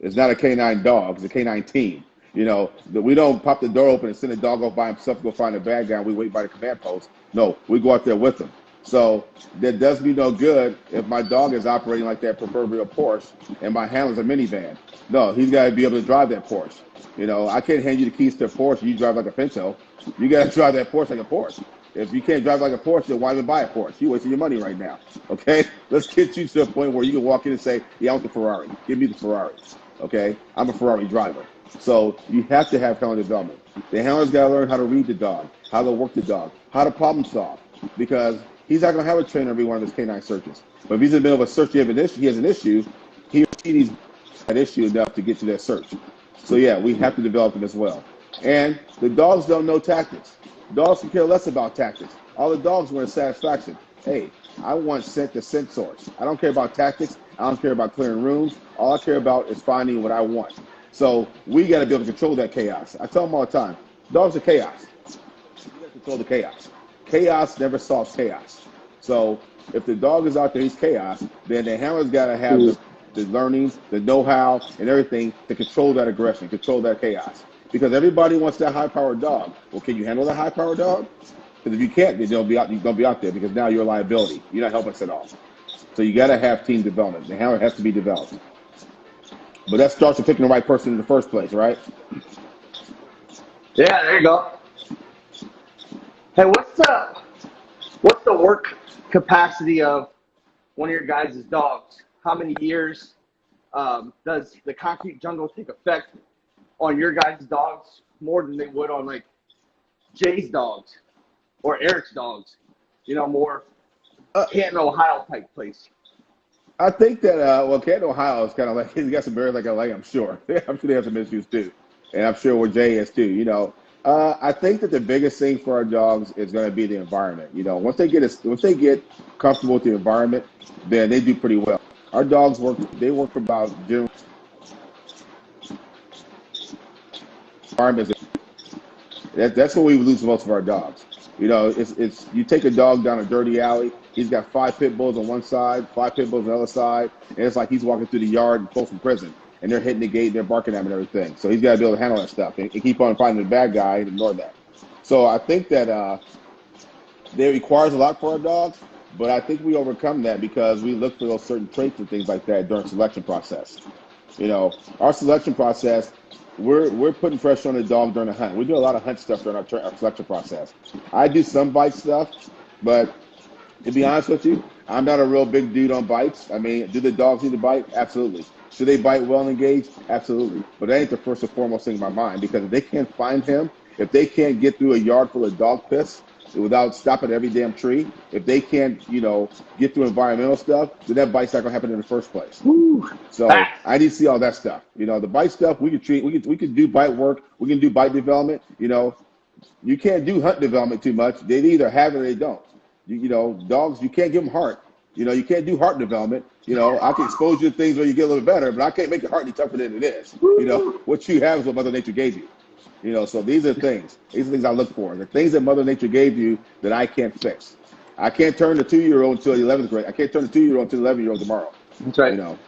It's not a canine dog. It's a canine team. You know, that we don't pop the door open and send a dog off by himself to go find a bad guy and we wait by the command post. No, we go out there with him. So that does me no good if my dog is operating like that proverbial Porsche and my handler's a minivan. No, he's got to be able to drive that Porsche. You know, I can't hand you the keys to a Porsche and you drive like a Pinto. You got to drive that Porsche like a Porsche. If you can't drive like a Porsche, then why even buy a Porsche? You're wasting your money right now. Okay? Let's get you to a point where you can walk in and say, yeah, I want the Ferrari. Give me the Ferrari. Okay? I'm a Ferrari driver. So you have to have handler development. The handler's got to learn how to read the dog, how to work the dog, how to problem solve. Because he's not going to have a trainer every one of his canine searches. But if he's in the middle of a search, he has an issue, he or she needs that issue enough to get to that search. So yeah, we have to develop them as well. And the dogs don't know tactics. Dogs can care less about tactics. All the dogs want is satisfaction. Hey, I want scent to scent source. I don't care about tactics. I don't care about clearing rooms. All I care about is finding what I want. So we got to be able to control that chaos. I tell them all the time, dogs are chaos. You got to control the chaos. Chaos never solves chaos. So if the dog is out there, he's chaos, then the handler's got to have the learnings, the know-how, and everything to control that aggression, control that chaos. Because everybody wants that high-powered dog. Well, can you handle that high-powered dog? Because if you can't, then you're going to be out there because now you're a liability. You're not helping us at all. So you got to have team development. The handler has to be developed. But that starts with picking the right person in the first place, right? Yeah, there you go. Hey, what's the work capacity of one of your guys' dogs? How many years does the concrete jungle take effect on your guys' dogs more than they would on like Jay's dogs or Eric's dogs? You know, more Canton, Ohio type place. I think that, Canton, Ohio is kind of like, he's got some bears like LA, I'm sure. I'm sure they have some issues too. And I'm sure where Jay is too, you know. I think that the biggest thing for our dogs is going to be the environment. You know, once they get comfortable with the environment, then they do pretty well. Our dogs work for about general environments. That's when we lose most of our dogs. You know, it's you take a dog down a dirty alley, he's got 5 pit bulls on one side, 5 pit bulls on the other side, and it's like he's walking through the yard close from prison, and they're hitting the gate, and they're barking at him and everything. So he's got to be able to handle that stuff and keep on finding the bad guy and ignore that. So I think that it requires a lot for our dogs, but I think we overcome that because we look for those certain traits and things like that during selection process. You know, our selection process, we're putting pressure on the dog during the hunt. We do a lot of hunt stuff during our selection process. I do some bite stuff, but to be honest with you, I'm not a real big dude on bites. I mean, do the dogs need to bite? Absolutely. Should they bite well and engaged? Absolutely. But that ain't the first and foremost thing in my mind, because if they can't find him, if they can't get through a yard full of dog piss without stopping every damn tree, if they can't, you know, get through environmental stuff, then that bite's not gonna happen in the first place. Woo. So I need to see all that stuff. You know, the bite stuff we can do bite work, we can do bite development. You know, you can't do hunt development too much. They either have it or they don't. You know, dogs, you can't give them heart. You know, you can't do heart development. You know, I can expose you to things where you get a little better, but I can't make your heart any tougher than it is. You know, what you have is what Mother Nature gave you. You know, so these are things. These are things I look for. The things that Mother Nature gave you that I can't fix. I can't turn the 2-year-old until the 11th grade. I can't turn the 2-year-old into the 11-year-old tomorrow. That's right. You know,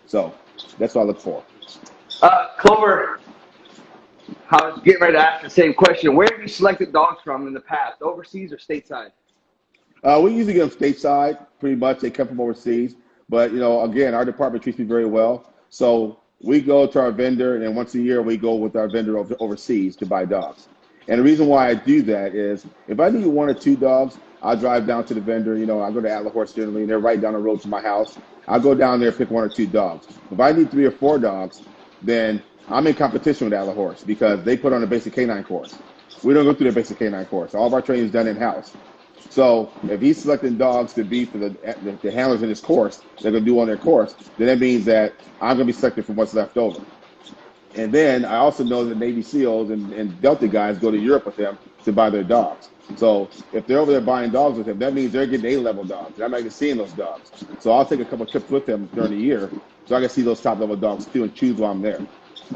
so that's what I look for. Clover, I was getting ready to ask the same question. Where have you selected dogs from in the past, overseas or stateside? We usually get them stateside, pretty much. They come from overseas. But, you know, again, our department treats me very well. So we go to our vendor, and then once a year we go with our vendor overseas to buy dogs. And the reason why I do that is if I need 1 or 2 dogs, I'll drive down to the vendor. You know, I go to Atlas Horse generally, and they're right down the road from my house. I'll go down there and pick 1 or 2 dogs. If I need 3 or 4 dogs, then I'm in competition with Atlas Horse because they put on a basic canine course. We don't go through the basic canine course. All of our training is done in-house. So if he's selecting dogs to be for the handlers in his course, they're going to do on their course, then that means that I'm going to be selected from what's left over. And then I also know that Navy SEALs and Delta guys go to Europe with him to buy their dogs. So if they're over there buying dogs with him, that means they're getting A-level dogs. And I'm not even seeing those dogs. So I'll take a couple of trips with them during the year so I can see those top-level dogs too and choose while I'm there.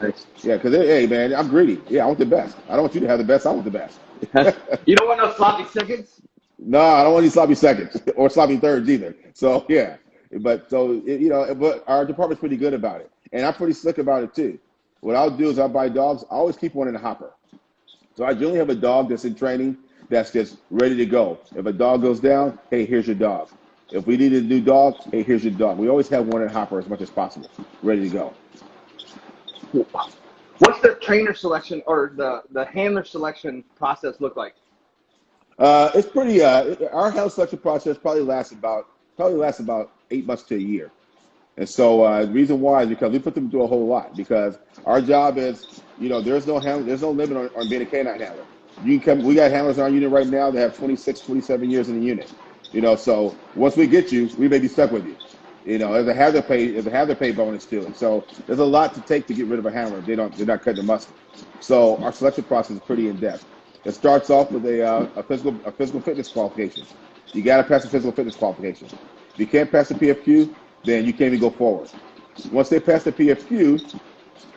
Nice. Yeah, because, hey, man, I'm greedy. Yeah, I want the best. I don't want you to have the best. I want the best. You don't want no sloppy seconds? No, I don't want any sloppy seconds or sloppy thirds either. So, yeah. But, but our department's pretty good about it. And I'm pretty slick about it, too. What I'll do is I'll buy dogs. I always keep one in the hopper. So I generally have a dog that's in training that's just ready to go. If a dog goes down, hey, here's your dog. If we need a new dog, hey, here's your dog. We always have one in the hopper as much as possible, ready to go. What's the trainer selection or the handler selection process look like? It's pretty. Our health selection process probably lasts about 8 months to a year. And so the reason why is because we put them through a whole lot. Because our job is, there's no limit on being a canine handler. We got handlers in our unit right now that have 26, 27 years in the unit. So once we get you, we may be stuck with you. There's a hazard pay bonus to it. So there's a lot to take to get rid of a handler if they're not cutting the mustard. So our selection process is pretty in depth. It starts off with a physical fitness qualification. You got to pass the physical fitness qualification. If you can't pass the PFQ, then you can't even go forward. Once they pass the PFQ,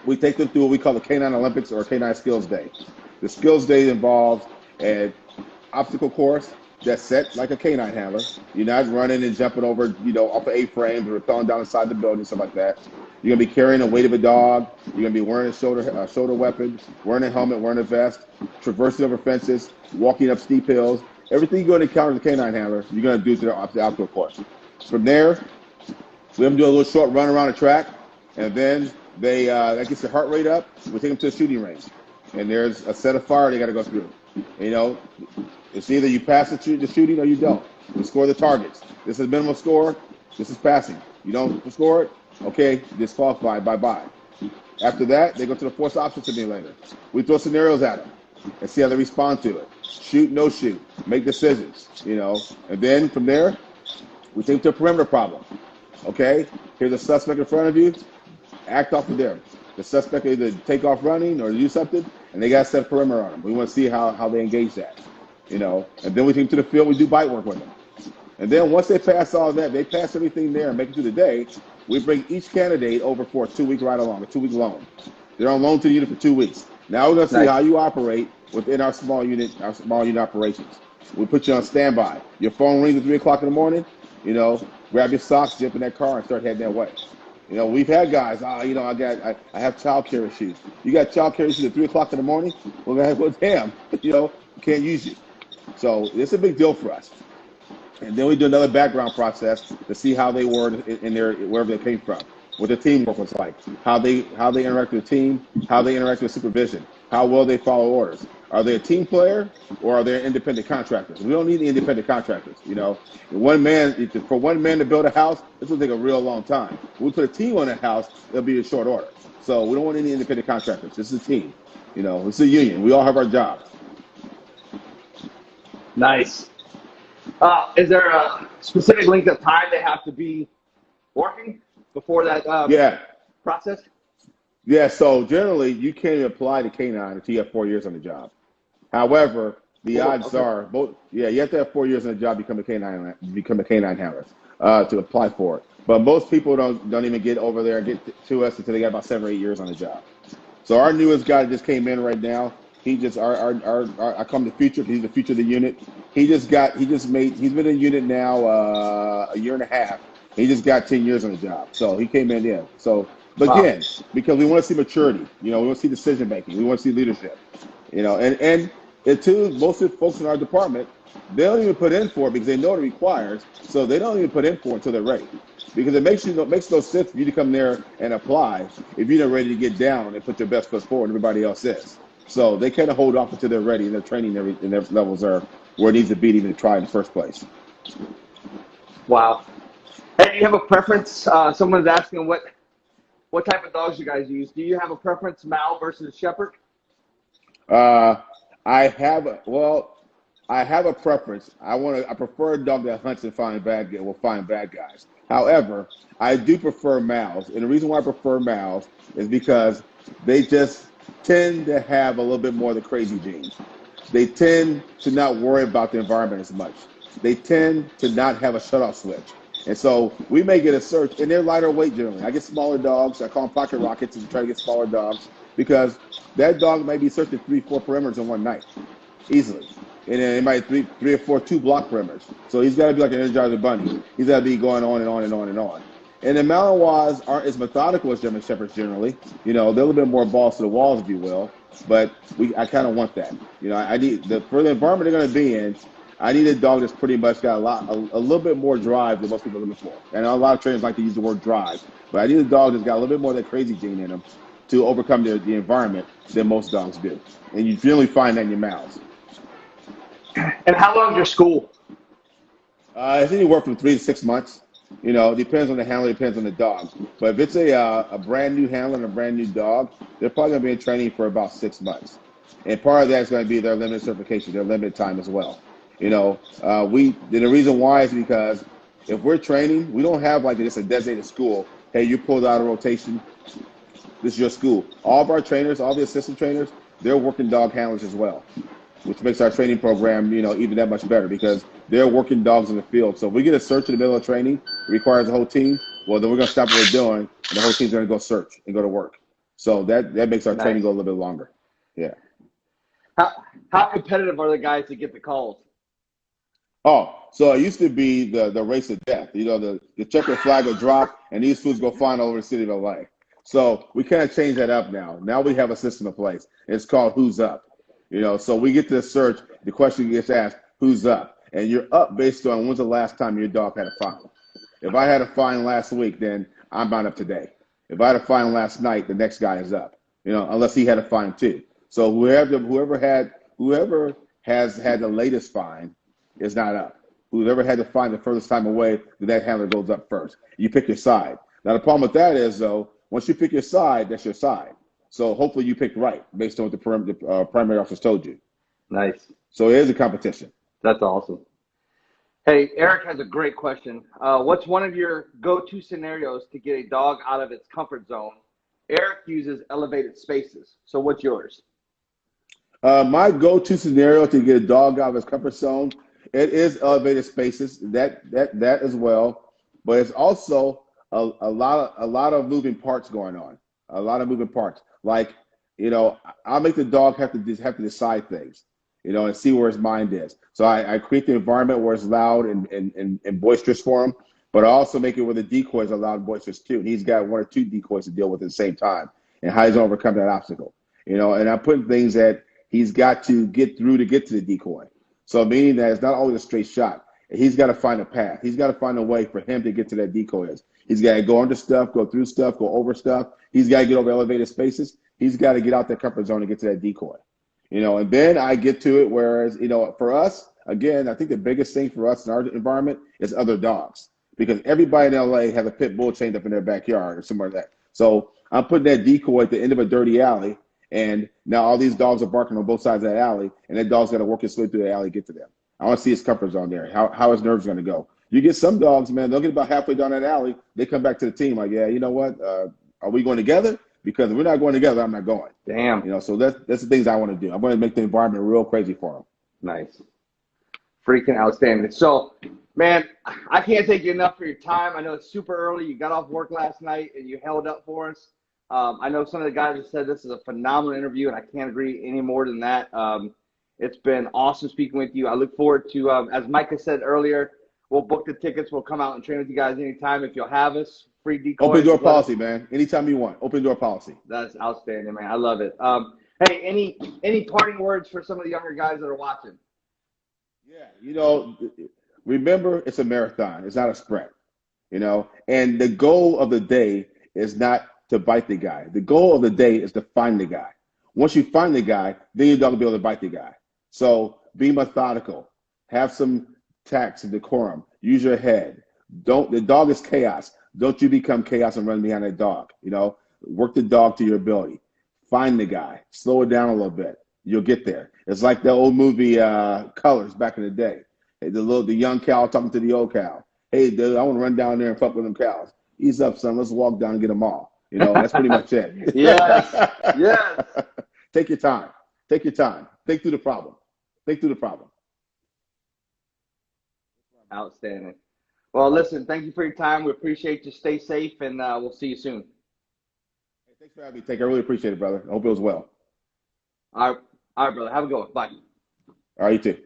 we take them through what we call the Canine Olympics or Canine Skills Day. The Skills Day involves an obstacle course that's set like a canine handler. You're not running and jumping over, off of A-frames or throwing down inside the building, stuff like that. You're gonna be carrying the weight of a dog. You're gonna be wearing a shoulder weapon, wearing a helmet, wearing a vest, traversing over fences, walking up steep hills. Everything you're going to encounter as a canine handler, you're gonna do to the outdoor course. From there, we have them do a little short run around the track, and then that gets their heart rate up. We take them to the shooting range, and there's a set of fire they got to go through. It's either you pass the shooting or you don't. You score the targets. This is minimum score. This is passing. You don't score it, okay, disqualified, bye-bye. After that, they go to the force option simulator. We throw scenarios at them and see how they respond to it. Shoot, no shoot. Make decisions, And then from there, we take them to a perimeter problem. Okay, here's a suspect in front of you. Act off of them. The suspect either take off running or do something, and they got to set a perimeter on them. We want to see how they engage that, And then we take them to the field. We do bite work with them. And then once they pass all that, they pass everything there and make it through the day. We bring each candidate over for a 2-week ride-along, a 2-week loan. They're on loan to the unit for 2 weeks. Now we're going to see how you operate within our small unit operations. We put you on standby. Your phone rings at 3 o'clock in the morning. Grab your socks, jump in that car, and start heading that way. We've had guys, I have child care issues. You got child care issues at 3 o'clock in the morning? Well, damn, can't use you. So it's a big deal for us. And then we do another background process to see how they were in their wherever they came from, what the teamwork was like, how they interact with the team, how they interact with supervision, how well they follow orders. Are they a team player or are they independent contractors? We don't need the independent contractors. For one man to build a house, this will take a real long time. When we put a team on a house, it'll be a short order. So we don't want any independent contractors. This is a team. It's a union. We all have our jobs. Nice. Is there a specific length of time they have to be working before that process? Yeah, so generally you can't apply to K9 until you have 4 years on the job. However, the odds are you have to have 4 years on the job to become a K9 handler to apply for it. But most people don't even get over there and get to us until they got about 7 or 8 years on the job. So our newest guy that just came in right now, he just I call him the future because he's the future of the unit. He's been in the unit now a year and a half. He just got 10 years on the job. So he came in. So but again, because we want to see maturity, we want to see decision making, we want to see leadership, and too, most of the folks in our department, they don't even put in for it because they know what it requires, so they don't even put in for it until they're ready. Because it makes no sense for you to come there and apply if you're not ready to get down and put your best foot forward and everybody else is. So they kind of hold off until they're ready and their training and their levels are where it needs to be to even try in the first place. Wow. Hey, do you have a preference? Someone's asking what type of dogs you guys use. Do you have a preference, Mal versus Shepherd? I have a preference. I prefer a dog that hunts and find bad guys. However, I do prefer Mals, and the reason why I prefer Mals is because they just tend to have a little bit more of the crazy genes. they tend to not worry about the environment as much. They tend to not have a shutoff switch. And so we may get a search, and they're lighter weight generally. I get smaller dogs. I call them pocket rockets and try to get smaller dogs because that dog might be searching 3-4 perimeters in one night easily. And then it might three or four 2-block perimeters. So he's got to be like an Energizer Bunny. He's got to be going on and on and on and on. And the Malinois aren't as methodical as German Shepherds generally. They're a little bit more balls to the walls, if you will. But I kind of want that. I need for the environment they're going to be in. I need a dog that's pretty much got a little bit more drive than most people are looking for. And a lot of trainers like to use the word drive, but I need a dog that's got a little bit more of that crazy gene in them to overcome the environment than most dogs do. And you generally find that in your mouths. And how long is your school? It's anywhere from 3 to 6 months. It depends on the handler, depends on the dog. But if it's a brand new handler and a brand new dog, they're probably going to be in training for about 6 months. And part of that is going to be their limited certification, their limited time as well. The reason why is because if we're training, we don't have like just a designated school. Hey, you pulled out of rotation. This is your school. All of our trainers, all the assistant trainers, they're working dog handlers as well, which makes our training program, even that much better because they're working dogs in the field. So if we get a search in the middle of training, it requires the whole team. Well, then we're going to stop what we're doing, and the whole team's going to go search and go to work. So that makes our training go a little bit longer. Yeah. How competitive are the guys that get the calls? Oh, so it used to be the race of death. The checker flag will drop, and these fools go flying over the city of LA. So we kind of change that up now. Now we have a system in place. It's called Who's Up. So we get to the search, the question gets asked, who's up? And you're up based on when's the last time your dog had a fine. If I had a fine last week, then I'm not up today. If I had a fine last night, the next guy is up, unless he had a fine too. So whoever has had the latest fine is not up. Whoever had to fine the furthest time away, then that handler goes up first. You pick your side. Now the problem with that is though, once you pick your side, that's your side. So hopefully you picked right based on what the primary officers told you. Nice. So it is a competition. That's awesome. Hey, Eric has a great question. What's one of your go-to scenarios to get a dog out of its comfort zone? Eric uses elevated spaces. So what's yours? My go-to scenario to get a dog out of his comfort zone, it is elevated spaces. That as well, but it's also a lot of moving parts going on. A lot of moving parts. Like, I'll make the dog have to decide things, and see where his mind is. So I create the environment where it's loud and boisterous for him, but I also make it where the decoys are loud and boisterous too. And he's got 1 or 2 decoys to deal with at the same time, and how he's overcome that obstacle. And I'm putting things that he's got to get through to get to the decoy. So meaning that it's not always a straight shot. He's got to find a path. He's got to find a way for him to get to that decoy. He's got to go under stuff, go through stuff, go over stuff. He's got to get over elevated spaces. He's got to get out that comfort zone to get to that decoy. And then I get to it, whereas, for us, again, I think the biggest thing for us in our environment is other dogs. Because everybody in LA has a pit bull chained up in their backyard or somewhere like that. So I'm putting that decoy at the end of a dirty alley, and now all these dogs are barking on both sides of that alley, and that dog's got to work his way through the alley to get to them. I want to see his comfort zone there, how his nerves going to go. You get some dogs, man, they'll get about halfway down that alley. They come back to the team like, yeah, you know what? Are we going together? Because if we're not going together, I'm not going. Damn. So that's the things I want to do. I'm going to make the environment real crazy for them. Nice. Freaking outstanding. So, man, I can't thank you enough for your time. I know it's super early. You got off work last night, and you held up for us. I know some of the guys have said this is a phenomenal interview, and I can't agree any more than that. It's been awesome speaking with you. I look forward to, as Micah said earlier, we'll book the tickets. We'll come out and train with you guys anytime if you'll have us. Free decoys. Open door policy, man. Anytime you want. Open door policy. That's outstanding, man. I love it. Hey, any parting words for some of the younger guys that are watching? Yeah, remember, it's a marathon. It's not a sprint, and the goal of the day is not to bite the guy. The goal of the day is to find the guy. Once you find the guy, then your dog will be able to bite the guy. So be methodical. Have some tact and decorum. Use your head. The dog is chaos. Don't you become chaos and run behind that dog. Work the dog to your ability. Find the guy. Slow it down a little bit. You'll get there. It's like the old movie Colors back in the day. Hey, the young cow talking to the old cow. Hey, dude, I want to run down there and fuck with them cows. Ease up, son. Let's walk down and get them all. That's pretty much it. Yes. Take your time. Take your time. Think through the problem. think through the problem. Outstanding. Well, listen, thank you for your time. We appreciate you. Stay safe, and we'll see you soon. Hey, thanks for having me. Take care. I really appreciate it, brother. I hope it was well. All right, brother. Have a good one. Bye. All right, you too.